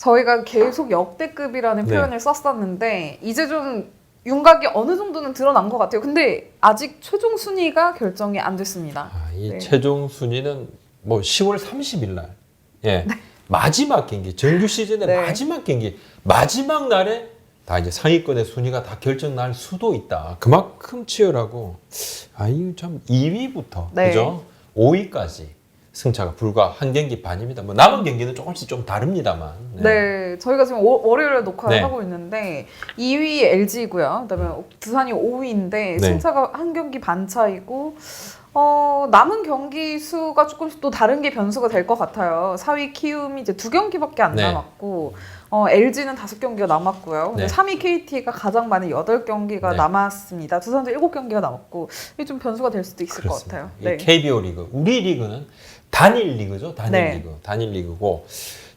저희가 계속 역대급이라는 네. 표현을 썼었는데 이제 좀 윤곽이 어느 정도는 드러난 것 같아요. 근데 아직 최종 순위가 결정이 안 됐습니다. 이 네. 최종 순위는 뭐 10월 30일 날, 예, 마지막 경기, 정규 시즌의 네. 마지막 경기, 마지막 날에 다 이제 상위권의 순위가 다 결정 날 수도 있다. 그만큼 치열하고, 이거 참 2위부터 네. 그죠? 5위까지 승차가 불과 한 경기 반입니다. 뭐 남은 경기는 조금씩 좀 다릅니다만. 네, 저희가 지금 월요일에 녹화를 네. 하고 있는데 2위 LG고요. 그다음에 두산이 5위인데 네. 승차가 한 경기 반 차이고 남은 경기 수가 조금씩 또 다른 게 변수가 될 것 같아요. 4위 키움이 이제 2경기밖에 안 네. 남았고 LG는 5경기가 남았고요. 근데 네. 3위 KT가 가장 많은 8경기가 네. 남았습니다. 두산도 7경기가 남았고 이게 좀 변수가 될 수도 있을 그렇습니다. 것 같아요. 이 KBO 리그, 우리 리그는 단일 리그죠. 네. 단일 리그고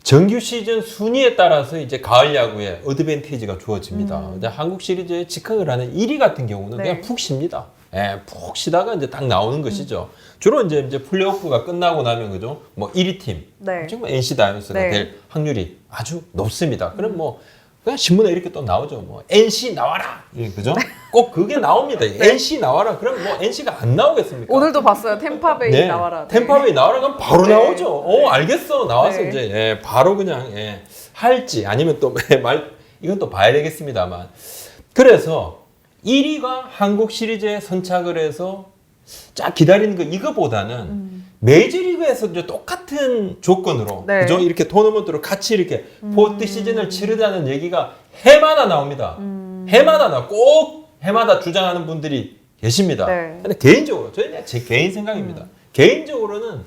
정규 시즌 순위에 따라서 이제 가을 야구에 어드밴티지가 주어집니다. 근데 한국 시리즈에 직항을 하는 1위 같은 경우는 네. 그냥 푹 쉽니다. 예, 푹 쉬다가 이제 딱 나오는 것이죠. 주로 이제 플레이오프가 끝나고 나면 그죠? 뭐 1위 팀, 네. 지금 NC 다이노스가 네. 될 확률이 아주 높습니다. 그럼 뭐 그냥 신문에 이렇게 또 나오죠. 뭐 NC 나와라, 예, 그죠? 꼭 그게 나옵니다. NC 나와라. 그럼 뭐 NC가 안 나오겠습니까? 오늘도 봤어요. 템파베이 네. 나와라. 네. 템파베이 나와라 그럼 바로 네. 나오죠. 알겠어. 나와서 네. 이제 바로 그냥 할지 아니면 또 이건 또 봐야 되겠습니다만. 그래서 1위가 한국 시리즈에 선착을 해서 쫙 기다리는 거 이거보다는 메이저리그에서 이제 똑같은 조건으로 네. 그죠? 이렇게 토너먼트로 같이 이렇게 포스트 시즌을 치르자는 얘기가 해마다 나옵니다. 해마다 꼭 해마다 주장하는 분들이 계십니다. 네. 근데 개인적으로 저는 제 개인 생각입니다. 개인적으로는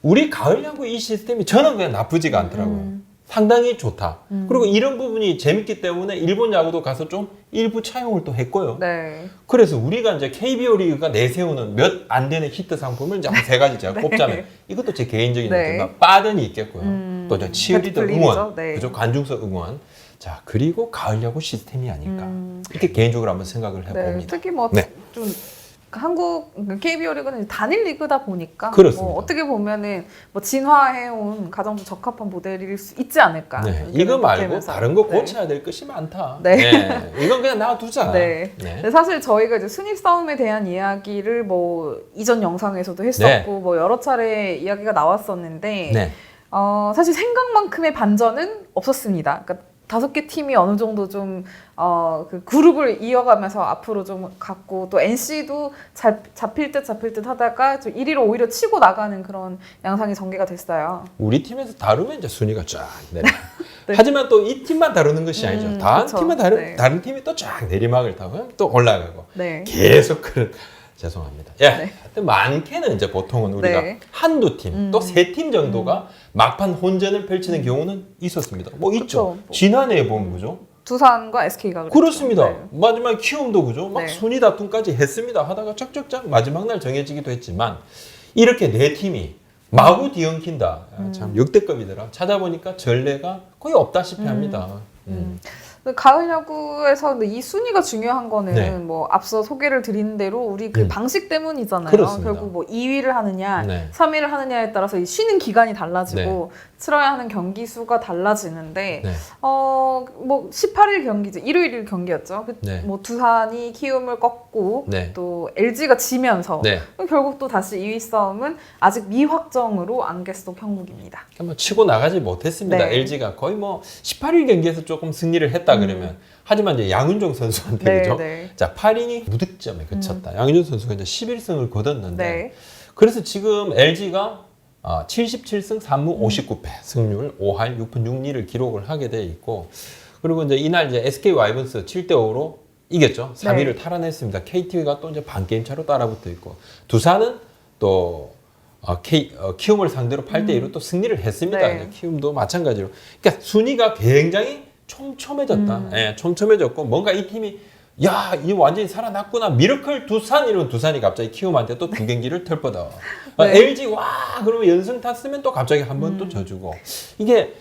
우리 가을 야구 이 시스템이 저는 그냥 나쁘지가 않더라고요. 상당히 좋다. 그리고 이런 부분이 재밌기 때문에 일본 야구도 가서 좀 일부 차용을 또 했고요. 네. 그래서 우리가 이제 KBO 리그가 내세우는 몇 안 되는 히트 상품을 이제 한 3가지 제가 꼽자면 이것도 제 개인적인 네. 의견과 빠든이 있겠고요. 또 이제 치어리더 배트플립이죠. 응원, 네. 그죠? 관중석 응원. 자, 그리고 가을 야구 시스템이 아닐까. 이렇게 개인적으로 한번 생각을 해봅니다. 네, 특히 뭐 네. 좀 한국 KBO 리그는 단일 리그다 보니까 그렇습니다. 뭐 어떻게 보면은 뭐 진화해온 가장 좀 적합한 모델일 수 있지 않을까. 네, 이렇게 이거 말고 생각하면서. 다른 거 네. 고쳐야 될 것이 많다. 네. 이건 그냥 놔두자. 네. 네. 근데 사실 저희가 이제 순위 싸움에 대한 이야기를 뭐 이전 영상에서도 했었고 네. 뭐 여러 차례 이야기가 나왔었는데 네. 사실 생각만큼의 반전은 없었습니다. 그러니까 5개 팀이 어느 정도 좀 그 그룹을 이어가면서 앞으로 좀 갔고 또 NC도 잡힐 듯 하다가 좀 1위로 오히려 치고 나가는 그런 양상이 전개가 됐어요. 우리 팀에서 다루면 이제 순위가 쫙 내려. 네. 하지만 또 이 팀만 다루는 것이 아니죠. 다른 그쵸. 팀은 네. 다른 팀이 또 쫙 내리막을 타고 또 올라가고 네. 계속 그런 죄송합니다. 예. 네. 하여튼 많게는 이제 보통은 우리가 네. 한두 팀, 또 세 팀 정도가 막판 혼전을 펼치는 경우는 있었습니다. 뭐 있죠. 그쵸. 지난해에 보면 그죠? 두산과 SK가 그렇습니다. 네. 마지막 키움도 그죠? 막 네. 순위 다툼까지 했습니다. 하다가 쩍쩍쩍 마지막 날 정해지기도 했지만 이렇게 네 팀이 마구 뒤엉킨다. 참 역대급이더라. 찾아보니까 전례가 거의 없다시피 합니다. 가을 야구에서 근데 이 순위가 중요한 거는 네. 뭐 앞서 소개를 드린 대로 우리 그 방식 때문이잖아요. 그렇습니다. 결국 뭐 2위를 하느냐, 네. 3위를 하느냐에 따라서 이 쉬는 기간이 달라지고 치러야 하는 경기 수가 달라지는데 네. 뭐 18일 경기죠. 일요일 경기였죠. 네. 뭐 두산이 키움을 꺾고 네. 또 LG가 지면서 네. 결국 또 다시 2위 싸움은 아직 미확정으로 안개 속 형국입니다. 뭐 치고 나가지 못했습니다. 네. LG가 거의 뭐 18일 경기에서 조금 승리를 했다 그러면 하지만 이제 양윤종 선수한테 네, 그죠? 네. 자, 8이닝 무득점에 그쳤다. 양윤종 선수가 이제 11승을 거뒀는데 네. 그래서 지금 LG가 77승 3무 59패 승률 5할 6푼 6리를 기록을 하게 돼 있고 그리고 이제 이날 이제 SK 와이번스 7대 5로 이겼죠. 3위를 탈환했습니다. KT가 또 이제 반 게임 차로 따라붙어 있고 두산은 또 키움을 상대로 8대 2로 또 승리를 했습니다. 네. 이제 키움도 마찬가지로. 그러니까 순위가 굉장히 촘촘해졌다. 예, 촘촘해졌고 뭔가 이 팀이 야, 이 완전히 살아났구나. 미러클 두산 이런 두산이 갑자기 키움한테 또 2경기를 털뻗어. 네. LG 와 그러면 연승 탔으면 또 갑자기 한 번 또 져주고 이게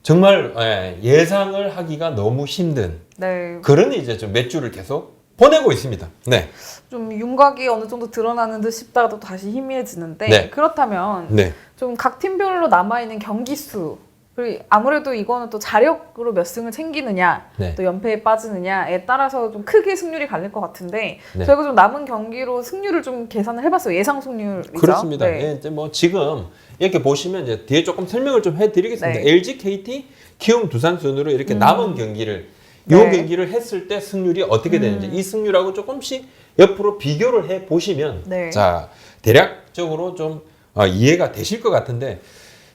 정말 예상을 하기가 너무 힘든 네. 그런 이제 좀 몇 주를 계속 보내고 있습니다. 네. 좀 윤곽이 어느 정도 드러나는 듯 싶다가 또 다시 희미해지는데 네. 그렇다면 네. 좀 각 팀별로 남아있는 경기 수를 그리고 아무래도 이거는 또 자력으로 몇 승을 챙기느냐, 네. 또 연패에 빠지느냐에 따라서 좀 크게 승률이 갈릴 것 같은데 네. 저희가 좀 남은 경기로 승률을 좀 계산을 해봤어요. 예상 승률이죠. 그렇습니다. 네. 예, 이제 뭐 지금 이렇게 보시면 이제 뒤에 조금 설명을 좀 해드리겠습니다. 네. LG, KT, 키움, 두산 순으로 이렇게 남은 경기를 이 네. 경기를 했을 때 승률이 어떻게 되는지 이 승률하고 조금씩 옆으로 비교를 해 보시면 네. 자 대략적으로 좀 이해가 되실 것 같은데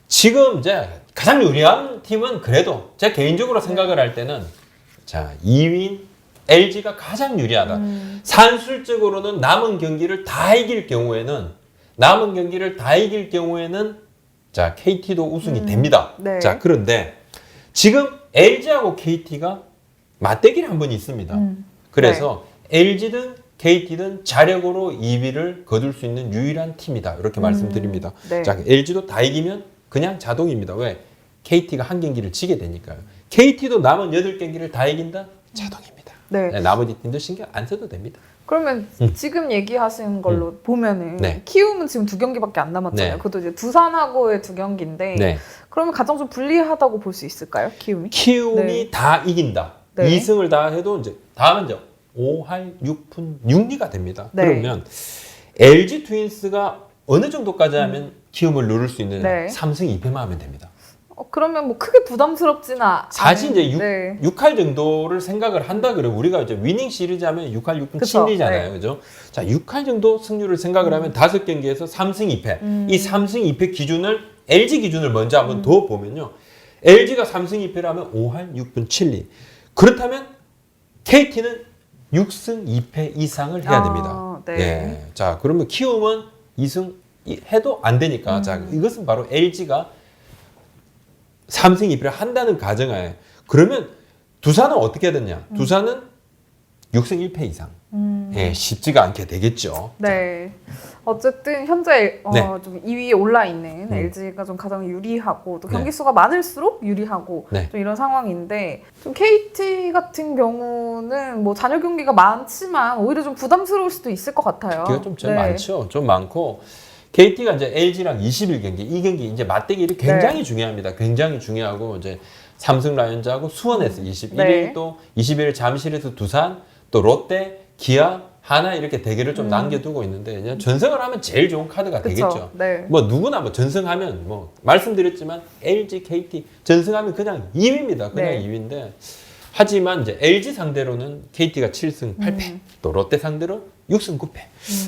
지금 이제 가장 유리한 팀은 그래도 제가 개인적으로 생각을 할 때는 자 2위인 LG가 가장 유리하다. 산술적으로는 남은 경기를 다 이길 경우에는 자 KT도 우승이 됩니다. 네. 자 그런데 지금 LG하고 KT가 맞대결이 한 번 있습니다. 그래서 LG든 KT든 자력으로 2위를 거둘 수 있는 유일한 팀이다. 이렇게 말씀드립니다. 네. 자 LG도 다 이기면 그냥 자동입니다. 왜? KT가 한 경기를 지게 되니까요. KT도 남은 8경기를 다 이긴다? 자동입니다. 네. 네, 나머지 팀도 신경 안 써도 됩니다. 그러면 지금 얘기하신 걸로 보면은 네. 키움은 지금 2경기밖에 안 남았잖아요. 네. 그것도 이제 두산하고의 2경기인데 네. 그러면 가장 좀 불리하다고 볼 수 있을까요? 키움이? 키움이 네. 다 이긴다. 네. 2승을 다 해도 이제 다음은 이제 5할 6푼 6리가 됩니다. 네. 그러면 LG 트윈스가 어느 정도까지 하면 키움을 누를 수 있느냐? 네. 3승 2패만 하면 됩니다. 그러면 뭐 크게 부담스럽지는 사실 않은- 이제 네. 6할 정도를 생각을 한다 그래. 우리가 이제 위닝 시리즈 하면 6할 6푼 그쵸. 7리잖아요. 네. 그죠? 자, 6할 정도 승률을 생각을 하면 5경기에서 3승 2패. 이 3승 2패 기준을 LG 기준을 먼저 한번 더 보면요. LG가 3승 2패를 하면 5할 6푼 7리. 그렇다면 KT는 6승 2패 이상을 해야 됩니다. 네. 예. 자, 그러면 키움은 2승 해도 안 되니까. 자, 이것은 바로 LG가 3승 2패를 한다는 가정하에. 그러면 두산은 어떻게 해야 되냐? 두산은 6승 1패 이상. 예, 쉽지가 않게 되겠죠. 네. 어쨌든 현재 네. 좀 2위에 올라 있는 LG가 좀 가장 유리하고 또 경기 네. 수가 많을수록 유리하고 네. 좀 이런 상황인데 좀 KT 같은 경우는 뭐 잔여 경기가 많지만 오히려 좀 부담스러울 수도 있을 것 같아요. 경기가 좀 네. 많죠. 좀 많고 KT가 이제 LG랑 21경기 이 경기 이제 맞대결이 굉장히 중요합니다. 굉장히 중요하고 이제 삼성 라이온즈하고 수원에서 21일 네. 또 20일 잠실에서 두산 또 롯데 기아 하나 이렇게 대결을 좀 남겨두고 있는데 그냥 전승을 하면 제일 좋은 카드가 그쵸. 되겠죠. 네. 뭐 누구나 뭐 전승하면 뭐 말씀드렸지만 LG, KT 전승하면 그냥 2위입니다. 그냥 네. 2위인데 하지만 이제 LG 상대로는 KT가 7승 8패 또 롯데 상대로 6승 9패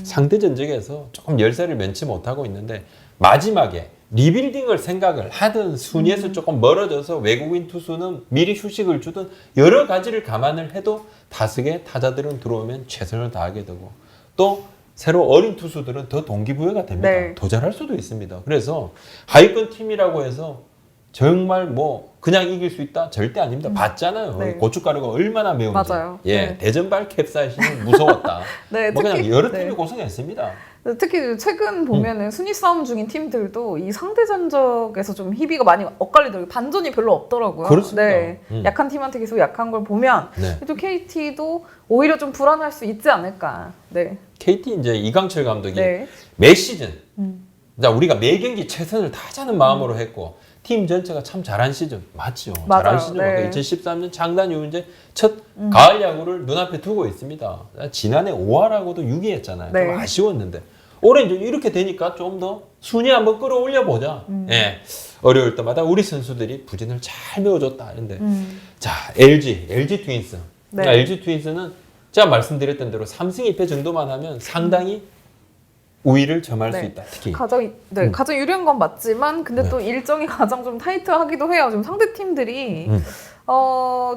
상대 전적에서 조금 열세를 면치 못하고 있는데 마지막에 리빌딩을 생각을 하든 순위에서 조금 멀어져서 외국인 투수는 미리 휴식을 주든 여러 가지를 감안을 해도 다수의 타자들은 들어오면 최선을 다하게 되고 또 새로 어린 투수들은 더 동기부여가 됩니다. 네. 더 잘할 수도 있습니다. 그래서 하위권 팀이라고 해서 정말 뭐 그냥 이길 수 있다? 절대 아닙니다. 봤잖아요. 네. 고춧가루가 얼마나 매운지. 맞아요. 예, 네. 대전발 캡사이신은 무서웠다. 네, 뭐 그냥 특히- 여러 팀이 네. 고생했습니다. 특히 최근 보면은 순위 싸움 중인 팀들도 이 상대 전적에서 좀 희비가 많이 엇갈리더라고요. 반전이 별로 없더라고요. 그렇습니다. 네. 약한 팀한테 계속 약한 걸 보면 네. 또 KT도 오히려 좀 불안할 수 있지 않을까. 네. KT 이제 이강철 감독이 네. 매 시즌 자 우리가 매 경기 최선을 다하자는 마음으로 했고 팀 전체가 참 잘한 시즌 맞죠. 맞아요. 잘한 시즌 네. 맞고 2013년 창단 이후 이제 첫 가을 야구를 눈앞에 두고 있습니다. 지난해 5할하고도 6위했잖아요. 네. 좀 아쉬웠는데 올해 이제 이렇게 되니까 좀 더 순위 한번 끌어올려 보자. 예. 어려울 때마다 우리 선수들이 부진을 잘 메워줬다. 근데 자 LG 트윈스. 네. 그러니까 LG 트윈스는 제가 말씀드렸던 대로 3승 2패 정도만 하면 상당히 우위를 점할 네. 수 있다. 특히 가장 유리한 건 맞지만 근데 네. 또 일정이 가장 좀 타이트하기도 해요. 지금 상대 팀들이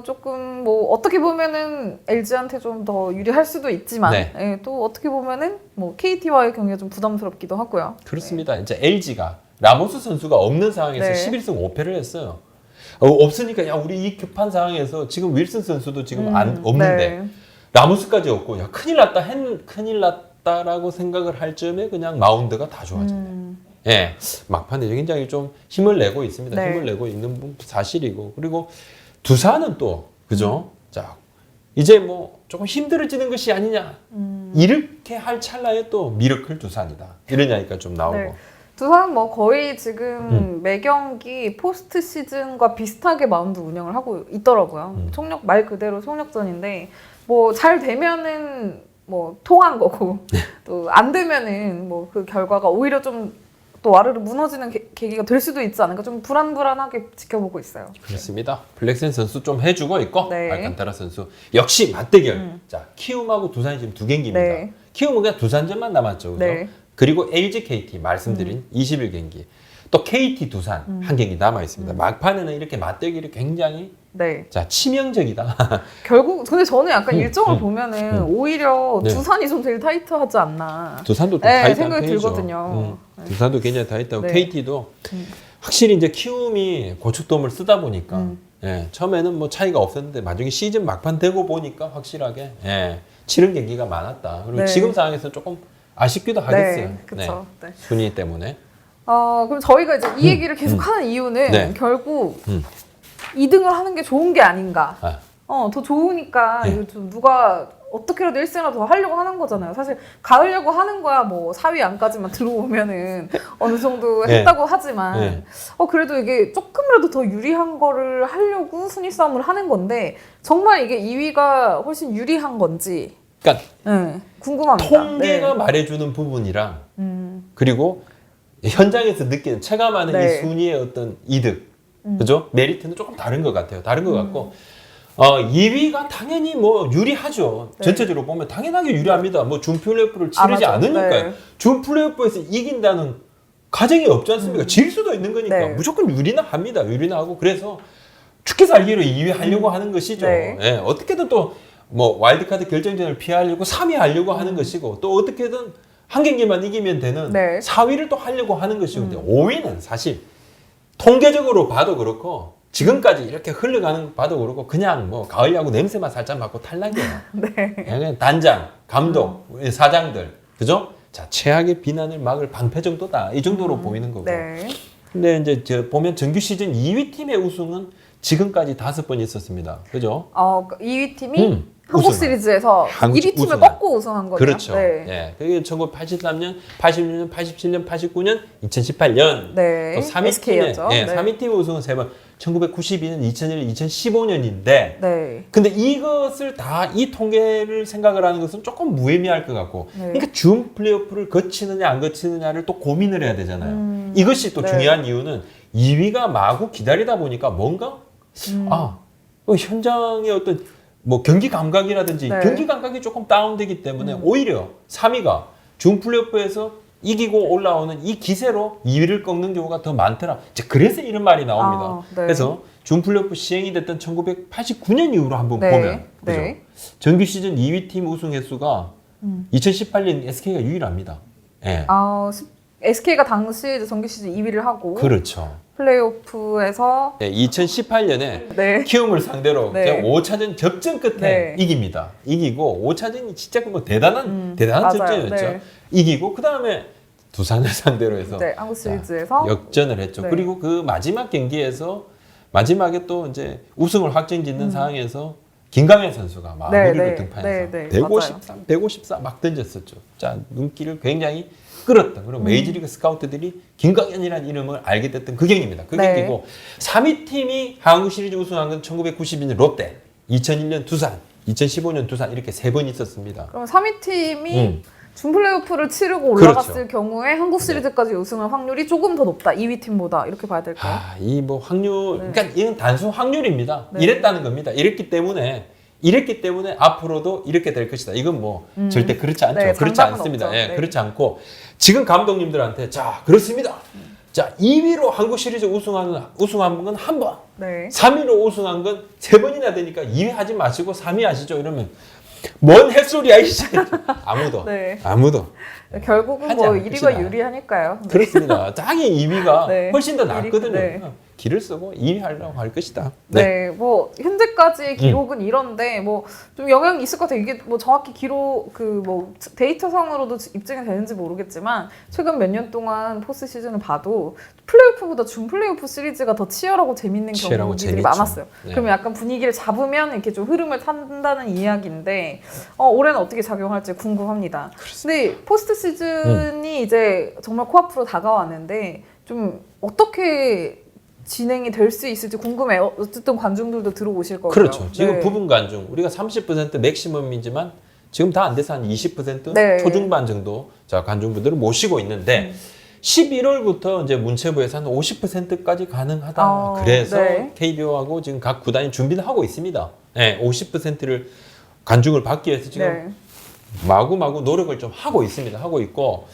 조금 뭐 어떻게 보면은 LG한테 좀 더 유리할 수도 있지만 네. 예, 또 어떻게 보면은 뭐 KT와의 경기가 좀 부담스럽기도 하고요. 그렇습니다. 이제 LG가 라모스 선수가 없는 상황에서 네. 11승 5패를 했어요. 없으니까 야 우리 이 급한 상황에서 지금 윌슨 선수도 지금 없는데 네. 라모스까지 없고 야 큰일 났다라고 생각을 할 즈음에 그냥 마운드가 다 좋아졌네. 예, 막판에 굉장히 좀 힘을 내고 있습니다. 네. 힘을 내고 있는 분 사실이고 그리고 두산은 또 그죠? 자 이제 뭐 조금 힘들어지는 것이 아니냐 이렇게 할 찰나에 또 미러클 두산이다 이런 이야기가 좀 나오고 네. 두산은 뭐 거의 지금 매 경기 포스트 시즌과 비슷하게 마운드 운영을 하고 있더라고요. 총력 말 그대로 총력전인데 뭐 잘 되면은 뭐 통한 거고 또 안 되면은 뭐 그 결과가 오히려 좀 또 와르르 무너지는 계기가 될 수도 있지 않을까 좀 불안불안하게 지켜보고 있어요. 그렇습니다. 블랙센 선수 좀 해주고 있고 네. 알칸타라 선수 역시 맞대결. 자 키움하고 두산이 지금 두 경기입니다. 네. 키움은 그냥 두산전만 남았죠. 그죠? 네. 그리고 LG KT 말씀드린 21경기 또 KT 두산 한 경기 남아 있습니다. 막판에는 이렇게 맞대결이 굉장히 네. 자 치명적이다. 결국 근데 저는 약간 일정을 보면은 오히려 네. 두산이 좀 제일 타이트하지 않나. 두산도 또 네, 타이트한 생각이 편이죠. 들거든요. 두산도 굉장히 타이트하고 네. KT도 확실히 이제 키움이 고척돔을 쓰다 보니까 예, 처음에는 뭐 차이가 없었는데 나중에 시즌 막판 되고 보니까 확실하게 예, 치른 경기가 많았다. 그리고 네. 지금 상황에서 조금 아쉽기도 하겠어요. 네, 그렇죠. 네. 순위 때문에. 그럼 저희가 이제 이 얘기를 계속 하는 이유는 네. 결국 음. 2등을 하는 게 좋은 게 아닌가. 아, 더 좋으니까 네. 이거 좀 누가 어떻게라도 1승이라도 더 하려고 하는 거잖아요. 사실 가으려고 하는 거야 뭐 4위 안까지만 들어오면은 어느 정도 네. 했다고 하지만 네. 그래도 이게 조금이라도 더 유리한 거를 하려고 순위 싸움을 하는 건데 정말 이게 2위가 훨씬 유리한 건지 그러니까 궁금합니다. 통계가 네. 말해주는 부분이랑 그리고 현장에서 느끼는 체감하는 네. 이 순위의 어떤 이득, 그죠? 메리트는 조금 다른 것 같아요. 다른 것 같고 2위가 당연히 뭐 유리하죠. 네. 전체적으로 보면 당연하게 유리합니다. 뭐 준 플레이오프를 치르지 맞아. 않으니까요. 네. 준 플레이오프에서 이긴다는 가정이 없지 않습니까? 질 수도 있는 거니까 네. 무조건 유리나 합니다. 유리나 하고 그래서 죽게 살기로 2위 하려고 하는 것이죠. 네. 예, 어떻게든 또 뭐 와일드카드 결정전을 피하려고 3위 하려고 하는 것이고 또 어떻게든 한 경기만 이기면 되는 네. 4위를 또 하려고 하는 것이고 5위는 사실 통계적으로 봐도 그렇고 지금까지 이렇게 흘러가는 거 봐도 그렇고 그냥 뭐 가을 야구 냄새만 살짝 맡고 탈락이에요. 네. 그냥 단장, 감독, 사장들, 그죠? 자 최악의 비난을 막을 방패 정도다 이 정도로 보이는 거고. 네. 근데 이제 보면 정규 시즌 2위 팀의 우승은 지금까지 5번 있었습니다. 그죠? 2위 팀이 한국 우승. 시리즈에서 한국 1위 팀을 우승을. 꺾고 우승한 거죠. 그렇죠. 네. 예. 그게 1983년, 86년, 87년, 89년, 2018년. 네. 또 3위 SK였죠. 팀의 네. 3위 팀 우승은 3번. 1992년, 2001년, 2015년인데 네. 근데 이것을 다 이 통계를 생각을 하는 것은 조금 무의미할 것 같고 네. 그러니까 준 플레이오프를 거치느냐 안 거치느냐를 또 고민을 해야 되잖아요. 이것이 또 네. 중요한 이유는 2위가 마구 기다리다 보니까 뭔가 현장의 어떤 뭐 경기 감각이라든지 네. 경기 감각이 조금 다운되기 때문에 오히려 3위가 준 플레이오프에서 이기고 올라오는 이 기세로 2위를 꺾는 경우가 더 많더라. 이제 그래서 이런 말이 나옵니다. 네. 그래서 준 플레이오프 시행이 됐던 1989년 이후로 한번 네. 보면 그죠? 네. 정규 시즌 2위 팀 우승 횟수가 2018년 SK가 유일합니다. 예. SK가 당시 이제 정규 시즌 2위를 하고 그렇죠. 플레이오프에서 2018년에 네. 키움을 상대로 네. 그냥 5차전 접전 끝에 네. 이깁니다. 이기고 5차전이 진짜 뭐 대단한 맞아요. 접전이었죠. 네. 이기고 그 다음에 두산을 상대로 해서 네, 한국 시리즈에서 역전을 했죠. 네. 그리고 그 마지막 경기에서 마지막에 또 이제 우승을 확정짓는 상황에서 김강현 선수가 마무리로 네, 등판해서 네, 153, 154 막 던졌었죠. 자 눈길을 굉장히 끌었다. 그리고 메이저리그 스카우트들이 김강현이라는 이름을 알게 됐던 그 경기입니다. 그 네. 경기고 3위 팀이 한국 시리즈 우승한 건 1992년 롯데, 2001년 두산, 2015년 두산 이렇게 3번 있었습니다. 그럼 3위 팀이 준 플레이오프를 치르고 올라갔을 그렇죠. 경우에 한국 시리즈까지 우승할 확률이 조금 더 높다. 2위 팀보다 이렇게 봐야 될까요? 이 뭐 확률, 그러니까 이건 단순 확률입니다. 네. 이랬다는 겁니다. 이랬기 때문에 앞으로도 이렇게 될 것이다. 이건 뭐 절대 그렇지 않죠. 네, 그렇지 장담은 않습니다. 없죠. 예, 네. 그렇지 않고 지금 감독님들한테 자 그렇습니다. 자 2위로 한국 시리즈 우승한 건 한 번, 네. 3위로 우승한 건 3번이나 되니까 2위 하지 마시고 3위 하시죠. 이러면 뭔 햇소리야 이씨. 아무도 네. 결국은 하지 뭐 않을 1위가 것이다. 유리하니까요. 네. 그렇습니다. 당연히 2위가 네. 훨씬 더 1위, 낫거든요. 네. 기를 쓰고 2위 하려고 할 것이다. 네, 뭐 현재까지의 기록은 이런데 뭐 좀 영향이 있을 것 같아요. 이게 뭐 정확히 기록 그 뭐 데이터상으로도 입증이 되는지 모르겠지만 최근 몇 년 동안 포스트 시즌을 봐도 플레이오프보다 준 플레이오프 시리즈가 더 치열하고 재밌는 치열하고 경기들이 재밌죠. 많았어요. 네. 그러면 약간 분위기를 잡으면 이렇게 좀 흐름을 탄다는 이야기인데 올해는 어떻게 작용할지 궁금합니다. 근데 포스트 시즌이 이제 정말 코앞으로 다가왔는데 좀 어떻게 진행이 될 수 있을지 궁금해요. 어쨌든 관중들도 들어오실 거고요. 그렇죠. 지금 네. 부분 관중 우리가 30% 맥시멈이지만 지금 다 안 돼서 한 20% 네. 초중반 정도 자 관중분들을 모시고 있는데 11월부터 이제 문체부에서 한 50%까지 가능하다. 그래서 네. KBO하고 지금 각 구단이 준비를 하고 있습니다. 네, 50%를 관중을 받기 위해서 지금 네. 마구마구 노력을 좀 하고 있습니다. 하고 있고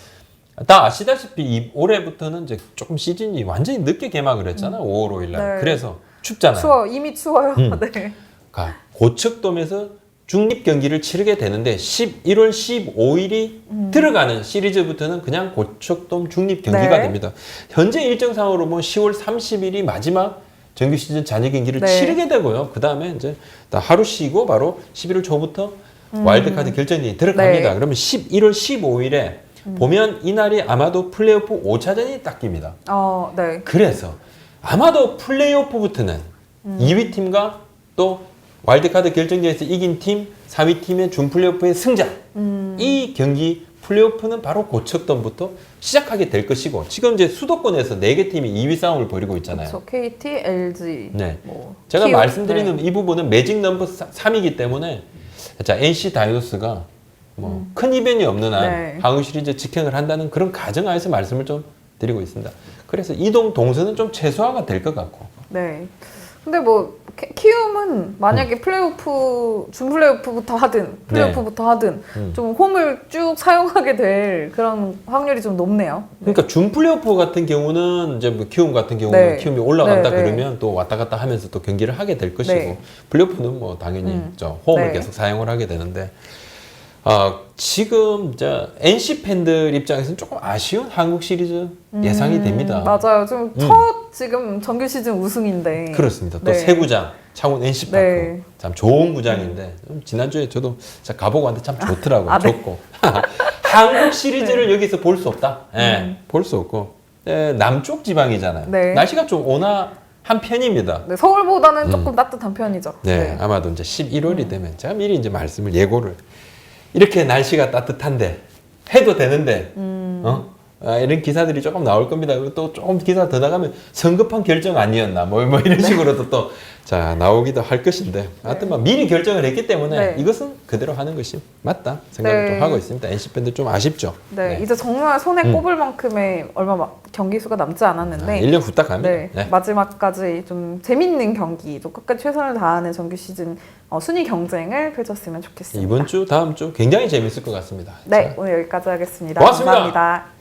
다 아시다시피 올해부터는 이제 조금 시즌이 완전히 늦게 개막을 했잖아요. 5월 5일 날. 네. 그래서 춥잖아요. 추워 이미 추워요. 네. 고척돔에서 중립 경기를 치르게 되는데 11월 15일이 들어가는 시리즈부터는 그냥 고척돔 중립 경기가 네. 됩니다. 현재 일정상으로 보면 10월 30일이 마지막 정규 시즌 잔여 경기를 네. 치르게 되고요. 그 다음에 이제 하루 쉬고 바로 11월 초부터 와일드카드 결정이 들어갑니다. 네. 그러면 11월 15일에 보면 이날이 아마도 플레이오프 5차전이 딱 깁니다. 네. 그래서 아마도 플레이오프부터는 2위 팀과 또 와일드카드 결정전에서 이긴 팀, 4위 팀의 준 플레이오프의 승자 이 경기 플레이오프는 바로 고척돔부터 시작하게 될 것이고 지금 이제 수도권에서 4개 팀이 2위 싸움을 벌이고 있잖아요. 그렇죠. KT, LG. 네. 뭐 제가 키움, 말씀드리는 네. 이 부분은 매직 넘버 3이기 때문에 자 NC 다이노스가 뭐 큰 이변이 없는 한 네. 항우 시리즈 직행을 한다는 그런 가정하에서 말씀을 좀 드리고 있습니다. 그래서 이동 동선은 좀 최소화가 될 것 같고. 네. 근데 뭐 키움은 만약에 플레이오프 준 플레이오프부터 하든 플레이오프부터 하든 좀 홈을 쭉 사용하게 될 그런 확률이 좀 높네요. 그러니까 준 플레이오프 같은 경우는 이제 뭐 키움 같은 경우는 네. 키움이 올라간다 네, 네. 그러면 또 왔다 갔다 하면서 또 경기를 하게 될 것이고 네. 플레이오프는 뭐 당연히 저 홈을 네. 계속 사용을 하게 되는데 지금 저 NC 팬들 입장에서는 조금 아쉬운 한국 시리즈 예상이 됩니다. 맞아요. 좀 첫 지금 정규 시즌 우승인데. 그렇습니다. 또 네. 새 구장 창원 NC 파크 네. 참 좋은 구장인데 지난주에 저도 가보고 왔는데 참 좋더라고요. 네. 좋고 한국 시리즈를 여기서 볼 수 없다. 예, 볼 수 없고 남쪽 지방이잖아요. 네. 날씨가 좀 온화한 편입니다. 네, 서울보다는 조금 따뜻한 편이죠. 네, 아마도 이제 11월이 되면 제가 미리 이제 말씀을 예고를 이렇게 날씨가 따뜻한데 해도 되는데 이런 기사들이 조금 나올 겁니다. 그리고 또 조금 기사 더 나가면 성급한 결정 아니었나 뭐 이런 식으로도 또 자 나오기도 할 것인데 하여튼 뭐 미리 결정을 했기 때문에 네. 이것은 그대로 하는 것이 맞다 생각을 네. 좀 하고 있습니다. NC 팬들 좀 아쉽죠. 네, 이제 정말 손에 꼽을 만큼의 경기 수가 남지 않았는데 1년 후딱 갑니다. 네, 네. 마지막까지 좀 재밌는 경기, 또 끝까지 최선을 다하는 정규 시즌 순위 경쟁을 펼쳤으면 좋겠습니다. 이번 주 다음 주 굉장히 재밌을 것 같습니다. 네, 자, 오늘 여기까지 하겠습니다. 고맙습니다. 감사합니다.